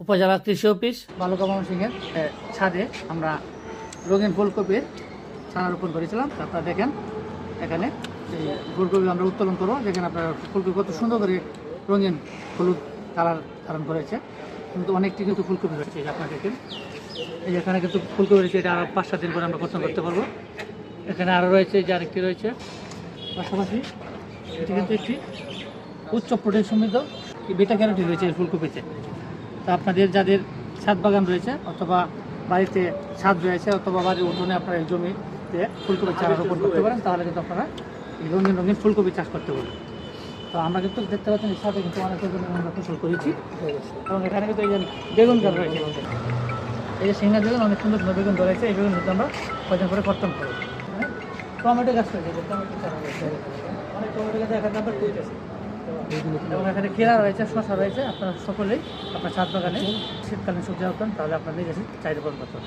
উপজেলা কৃষি অফিস বালুকা সিংহের ছাদে আমরা রঙিন ফুলকপির চারা রোপণ করেছিলাম। আপনারা দেখেন এখানে এই ফুলকপি আমরা উত্তোলন করবো। দেখেন আপনারা ফুলকপি কত সুন্দর করে রঙিন হলুদ কালার ধারণ করেছে, কিন্তু অনেকটি কিন্তু ফুলকপি রয়েছে। আপনারা দেখেন এই এখানে কিন্তু ফুলকপি রয়েছে, এটা আরও 5-7 দিন পরে আমরা কর্তন করতে পারবো। এখানে আরও রয়েছে যে আরেকটি রয়েছে পাশাপাশি, এটি কিন্তু একটি উচ্চ প্রোটিন সমৃদ্ধ বেটা ক্যারোটিন রয়েছে এই ফুলকপিতে। তা আপনাদের যাদের ছাদ বাগান রয়েছে অথবা বাড়িতে ছাদ রয়েছে অথবা বাড়ির উঠোনে আপনারা এই জমিতে ফুলকপির চারা রোপণ করতে পারেন, তাহলে কিন্তু আপনারা এই রঙিন রঙিন ফুলকপি চাষ করতে পারেন। তো আমরা কিন্তু দেখতে পাচ্ছেন এর সাথে কিন্তু অনেক জমি আমরা ফসল করেছি, এবং এখানে কিন্তু এই যে বেগুন গাছ রয়েছে, এই যে সিংহা বেগুন অনেক সুন্দর সুন্দর বেগুন ধরেছে। এই বেগুন কিন্তু আমরা কয়েকদিন করে কর্তন করবো। টমেটো গাছ রয়েছে, টমেটো চারা রয়েছে, অনেক টমেটো গাছ এখানে আমরা তুলতেছি, এবং এখানে কেরা রয়েছে, শশা রয়েছে। আপনারা সকলেই আপনার ছাদ বাগানে শীতকালীন সবজি রাখবেন, তাহলে আপনার নিজের চাহিদা পূরণ করতে হবে।